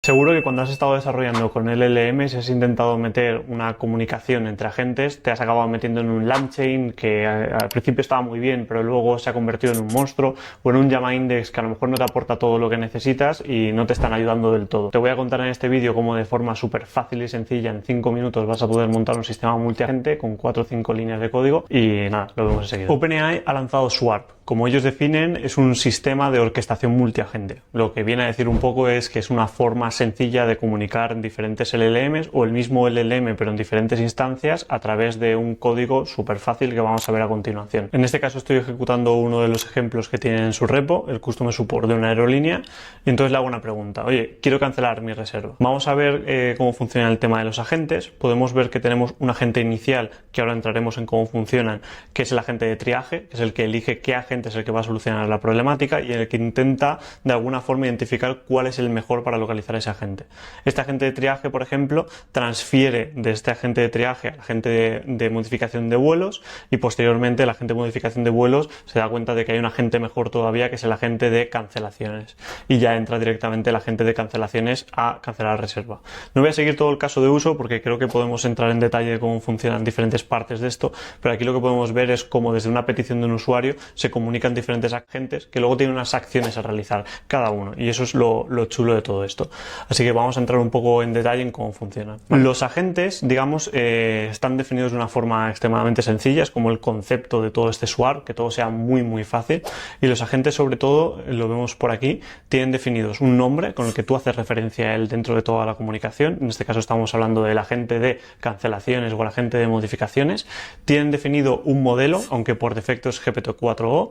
Seguro que cuando has estado desarrollando con LLM, si has intentado meter una comunicación entre agentes, te has acabado metiendo en un LangChain que al principio estaba muy bien, pero luego se ha convertido en un monstruo, o en un LlamaIndex que a lo mejor no te aporta todo lo que necesitas y no te están ayudando del todo. Te voy a contar en este vídeo cómo de forma súper fácil y sencilla, en 5 minutos, vas a poder montar un sistema multiagente con 4 o 5 líneas de código y nada, lo vemos enseguida. OpenAI ha lanzado Swarm. Como ellos definen, es un sistema de orquestación multiagente. Lo que viene a decir un poco es que es una forma sencilla de comunicar en diferentes LLMs o el mismo LLM pero en diferentes instancias a través de un código súper fácil que vamos a ver a continuación. En este caso estoy ejecutando uno de los ejemplos que tiene en su repo, el Customer Support de una aerolínea, y entonces le hago una pregunta. Oye, quiero cancelar mi reserva. Vamos a ver cómo funciona el tema de los agentes. Podemos ver que tenemos un agente inicial, que ahora entraremos en cómo funcionan, que es el agente de triaje, que es el que elige qué agente es el que va a solucionar la problemática y el que intenta de alguna forma identificar cuál es el mejor para localizar ese agente. Este agente de triaje, por ejemplo, transfiere de este agente de triaje al agente de modificación de vuelos y posteriormente el agente de modificación de vuelos se da cuenta de que hay un agente mejor todavía, que es el agente de cancelaciones, y ya entra directamente el agente de cancelaciones a cancelar la reserva. No voy a seguir todo el caso de uso porque creo que podemos entrar en detalle de cómo funcionan diferentes partes de esto, pero aquí lo que podemos ver es cómo desde una petición de un usuario se comunican diferentes agentes que luego tienen unas acciones a realizar cada uno, y eso es lo chulo de todo esto. Así que vamos a entrar un poco en detalle en cómo funcionan. Los agentes, digamos, están definidos de una forma extremadamente sencilla, es como el concepto de todo este Swarm, que todo sea muy fácil, y los agentes, sobre todo, lo vemos por aquí, tienen definidos un nombre con el que tú haces referencia a él dentro de toda la comunicación. En este caso estamos hablando del agente de cancelaciones o el agente de modificaciones. Tienen definido un modelo, aunque por defecto es GPT-4o.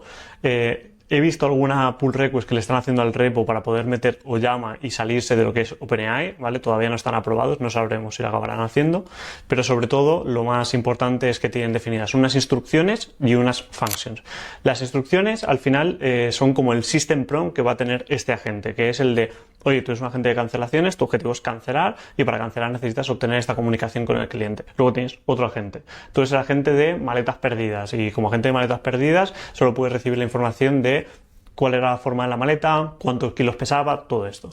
He visto alguna pull request que le están haciendo al repo para poder meter Oyama y salirse de lo que es OpenAI, ¿vale? Todavía no están aprobados, no sabremos si lo acabarán haciendo, pero sobre todo lo más importante es que tienen definidas unas instrucciones y unas functions. Las instrucciones al final son como el system prompt que va a tener este agente, que es el de: oye, tú eres un agente de cancelaciones, tu objetivo es cancelar y para cancelar necesitas obtener esta comunicación con el cliente. Luego tienes otro agente. Tú eres el agente de maletas perdidas y como agente de maletas perdidas solo puedes recibir la información de cuál era la forma de la maleta, cuántos kilos pesaba, todo esto.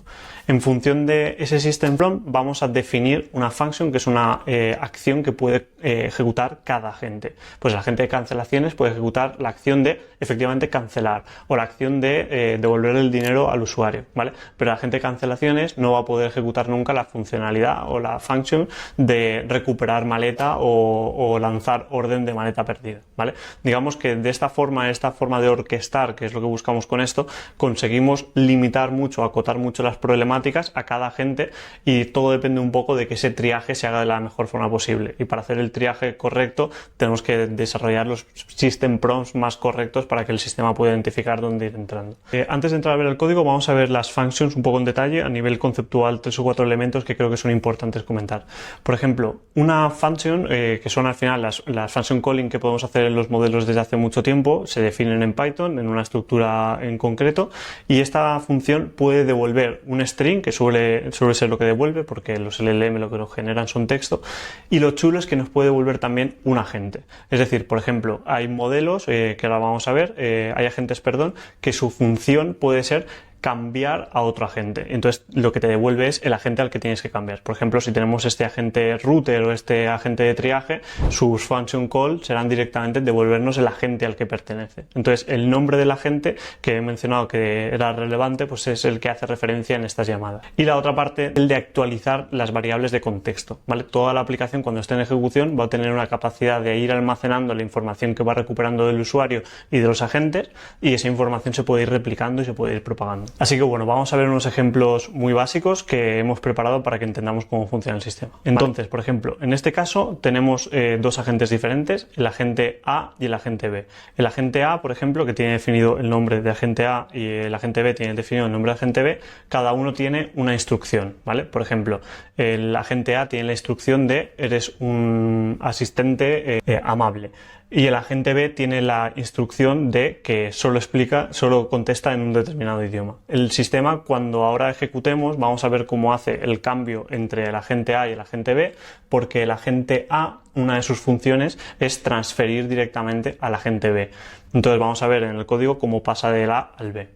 En función de ese system prompt vamos a definir una function, que es una acción que puede ejecutar cada agente. Pues el agente de cancelaciones puede ejecutar la acción de efectivamente cancelar o la acción de devolver el dinero al usuario, ¿vale? Pero el agente de cancelaciones no va a poder ejecutar nunca la funcionalidad o la function de recuperar maleta o lanzar orden de maleta perdida, ¿vale? Digamos que de esta forma de orquestar, que es lo que buscamos con esto, conseguimos limitar mucho, acotar mucho las problemáticas a cada agente, y todo depende un poco de que ese triaje se haga de la mejor forma posible. Y para hacer el triaje correcto tenemos que desarrollar los system prompts más correctos para que el sistema pueda identificar dónde ir entrando. Antes de entrar a ver el código, vamos a ver las functions un poco en detalle a nivel conceptual, 3 o 4 elementos que creo que son importantes comentar. Por ejemplo, una function, que son al final las function calling que podemos hacer en los modelos desde hace mucho tiempo, se definen en Python en una estructura en concreto, y esta función puede devolver un string, que suele ser lo que devuelve porque los LLM lo que nos generan son texto, y lo chulo es que nos puede devolver también un agente. Es decir, por ejemplo, hay modelos que ahora vamos a ver, hay agentes, perdón, que su función puede ser cambiar a otro agente. Entonces lo que te devuelve es el agente al que tienes que cambiar. Por ejemplo, si tenemos este agente router o este agente de triaje, sus function call serán directamente devolvernos el agente al que pertenece. Entonces el nombre del agente que he mencionado que era relevante, pues es el que hace referencia en estas llamadas. Y la otra parte, el de actualizar las variables de contexto, ¿vale? Toda la aplicación, cuando esté en ejecución, va a tener una capacidad de ir almacenando la información que va recuperando del usuario y de los agentes, y esa información se puede ir replicando y se puede ir propagando. Así que bueno, vamos a ver unos ejemplos muy básicos que hemos preparado para que entendamos cómo funciona el sistema. Entonces, por ejemplo, en este caso tenemos dos agentes diferentes, el agente A y el agente B. El agente A, por ejemplo, que tiene definido el nombre de agente A, y el agente B tiene definido el nombre de agente B, cada uno tiene una instrucción, ¿vale? Por ejemplo, el agente A tiene la instrucción de: eres un asistente amable. Y el agente B tiene la instrucción de que solo contesta en un determinado idioma. El sistema, cuando ahora ejecutemos, vamos a ver cómo hace el cambio entre el agente A y el agente B, porque el agente A, una de sus funciones es transferir directamente al agente B. Entonces vamos a ver en el código cómo pasa del A al B.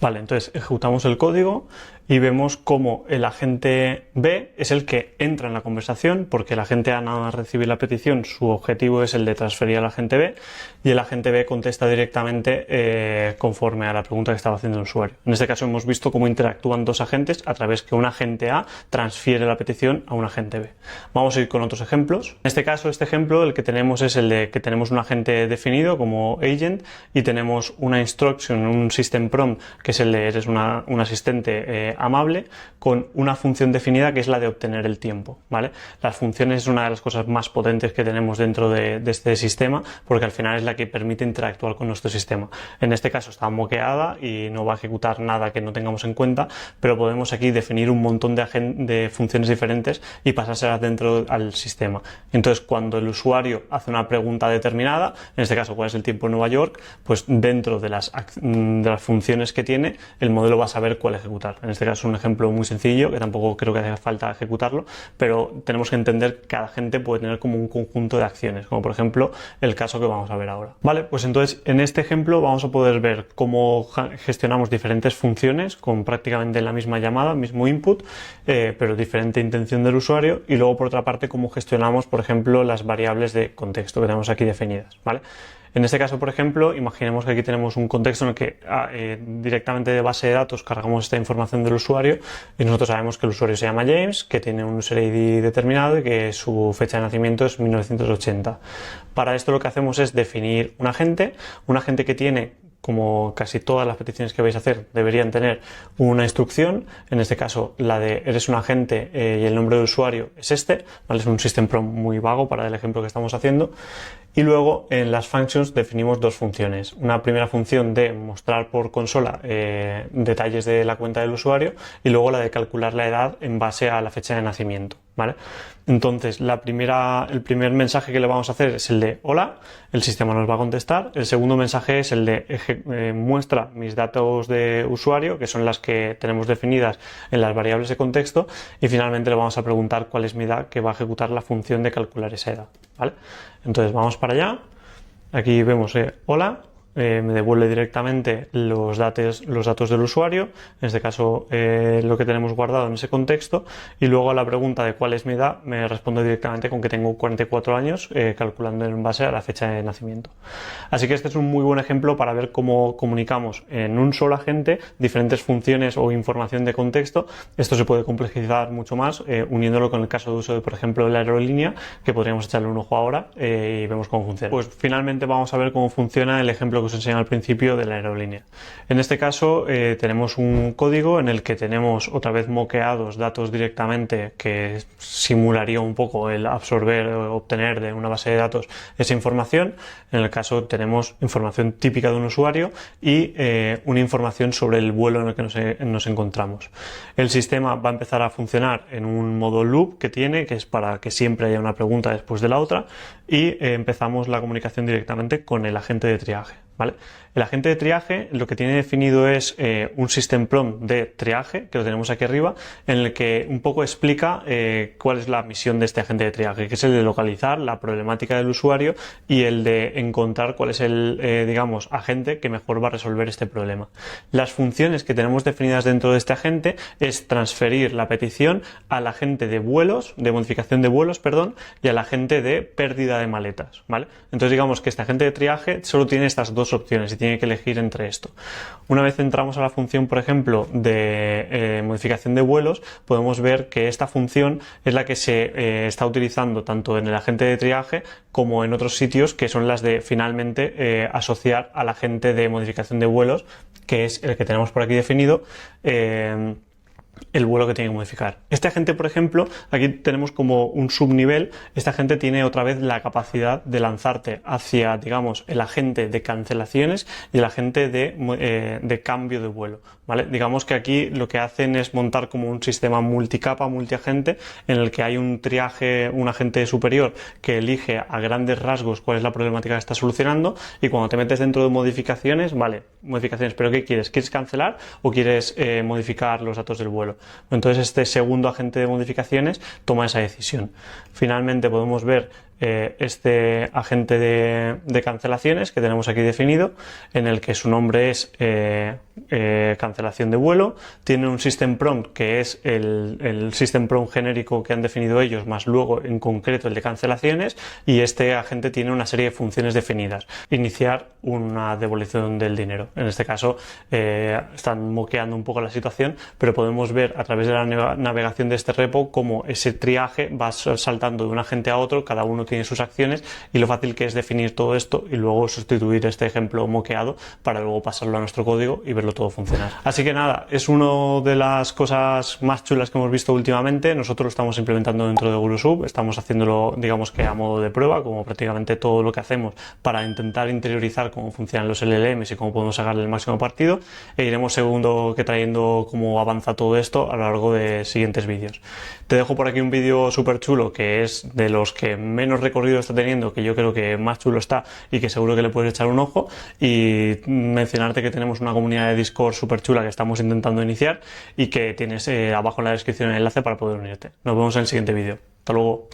Vale, entonces ejecutamos el código y vemos cómo el agente B es el que entra en la conversación, porque el agente A, nada más recibir la petición, su objetivo es el de transferir al agente B, y el agente B contesta directamente conforme a la pregunta que estaba haciendo el usuario. En este caso hemos visto cómo interactúan dos agentes a través que un agente A transfiere la petición a un agente B. Vamos a ir con otros ejemplos. En este caso, este ejemplo, el que tenemos es el de que tenemos un agente definido como agent y tenemos una instruction, un system prompt, que es el de eres un asistente amable, con una función definida que es la de obtener el tiempo, ¿vale? Las funciones es una de las cosas más potentes que tenemos dentro de este sistema, porque al final es la que permite interactuar con nuestro sistema. En este caso está moqueada y no va a ejecutar nada que no tengamos en cuenta, pero podemos aquí definir un montón de funciones diferentes y pasárselas dentro al sistema. Entonces, cuando el usuario hace una pregunta determinada, en este caso cuál es el tiempo en Nueva York, pues dentro de las funciones que tiene, el modelo va a saber cuál ejecutar. En este caso es un ejemplo muy sencillo, que tampoco creo que haga falta ejecutarlo, pero tenemos que entender que cada agente puede tener como un conjunto de acciones, como por ejemplo el caso que vamos a ver ahora. Vale, pues entonces en este ejemplo vamos a poder ver cómo gestionamos diferentes funciones con prácticamente la misma llamada, mismo input, pero diferente intención del usuario, y luego por otra parte cómo gestionamos, por ejemplo, las variables de contexto que tenemos aquí definidas, ¿vale? En este caso, por ejemplo, imaginemos que aquí tenemos un contexto en el que directamente de base de datos cargamos esta información del usuario y nosotros sabemos que el usuario se llama James, que tiene un user ID determinado y que su fecha de nacimiento es 1980. Para esto lo que hacemos es definir un agente que tiene, como casi todas las peticiones que vais a hacer, deberían tener una instrucción. En este caso, la de eres un agente y el nombre de usuario es este, ¿vale? Es un system prompt muy vago para el ejemplo que estamos haciendo. Y luego en las functions definimos dos funciones. Una primera función de mostrar por consola detalles de la cuenta del usuario y luego la de calcular la edad en base a la fecha de nacimiento, ¿vale? Entonces, el primer mensaje que le vamos a hacer es el de hola, el sistema nos va a contestar. El segundo mensaje es el de muestra mis datos de usuario, que son las que tenemos definidas en las variables de contexto, y finalmente le vamos a preguntar cuál es mi edad, que va a ejecutar la función de calcular esa edad, ¿vale? Entonces vamos para allá. Aquí vemos hola. Me devuelve directamente los datos del usuario, en este caso lo que tenemos guardado en ese contexto, y luego a la pregunta de cuál es mi edad me responde directamente con que tengo 44 años, calculando en base a la fecha de nacimiento. Así que este es un muy buen ejemplo para ver cómo comunicamos en un solo agente diferentes funciones o información de contexto. Esto se puede complejizar mucho más uniéndolo con el caso de uso de, por ejemplo, de la aerolínea, que podríamos echarle un ojo ahora y vemos cómo funciona. Pues finalmente vamos a ver cómo funciona el ejemplo que os enseñé al principio de la aerolínea. En este caso tenemos un código en el que tenemos otra vez moqueados datos directamente, que simularía un poco el absorber o obtener de una base de datos esa información. En el caso tenemos información típica de un usuario y una información sobre el vuelo en el que nos encontramos. El sistema va a empezar a funcionar en un modo loop que es para que siempre haya una pregunta después de la otra, y empezamos la comunicación directamente con el agente de triaje, ¿vale? El agente de triaje lo que tiene definido es un system prompt de triaje, que lo tenemos aquí arriba, en el que un poco explica cuál es la misión de este agente de triaje, que es el de localizar la problemática del usuario y el de encontrar cuál es el, agente que mejor va a resolver este problema. Las funciones que tenemos definidas dentro de este agente es transferir la petición al agente de vuelos, de modificación de vuelos, perdón, y al agente de pérdida de maletas, ¿vale? Entonces digamos que este agente de triaje solo tiene estas dos opciones y tiene que elegir entre esto. Una vez entramos a la función, por ejemplo, de modificación de vuelos, podemos ver que esta función es la que se está utilizando tanto en el agente de triaje como en otros sitios, que son las de finalmente asociar al agente de modificación de vuelos, que es el que tenemos por aquí definido, el vuelo que tiene que modificar. Este agente, por ejemplo, aquí tenemos como un subnivel. Este agente tiene otra vez la capacidad de lanzarte hacia, digamos, el agente de cancelaciones y el agente de cambio de vuelo, ¿vale? Digamos que aquí lo que hacen es montar como un sistema multicapa, multiagente, en el que hay un triaje, un agente superior que elige a grandes rasgos cuál es la problemática que está solucionando, y cuando te metes dentro de modificaciones, vale, modificaciones, pero ¿qué quieres? ¿Quieres cancelar o quieres modificar los datos del vuelo? Entonces este segundo agente de modificaciones toma esa decisión. Finalmente podemos ver este agente de cancelaciones que tenemos aquí definido, en el que su nombre es cancelación de vuelo. Tiene un system prompt que es el system prompt genérico que han definido ellos, más luego en concreto el de cancelaciones, y este agente tiene una serie de funciones definidas. Iniciar una devolución del dinero. En este caso están moqueando un poco la situación, pero podemos ver a través de la navegación de este repo cómo ese triaje va saltando de un agente a otro, cada uno tiene sus acciones, y lo fácil que es definir todo esto y luego sustituir este ejemplo moqueado para luego pasarlo a nuestro código y verlo todo funcionar. Así que nada, es una de las cosas más chulas que hemos visto últimamente. Nosotros lo estamos implementando dentro de GuruSub, estamos haciéndolo, digamos que a modo de prueba, como prácticamente todo lo que hacemos, para intentar interiorizar cómo funcionan los LLMs y cómo podemos sacarle el máximo partido, e iremos segundo que trayendo cómo avanza todo esto a lo largo de siguientes vídeos. Te dejo por aquí un vídeo súper chulo que es de los que menos recorrido está teniendo, que yo creo que más chulo está y que seguro que le puedes echar un ojo, y mencionarte que tenemos una comunidad de Discord súper chula que estamos intentando iniciar y que tienes abajo en la descripción el enlace para poder unirte. Nos vemos en el siguiente vídeo. Hasta luego.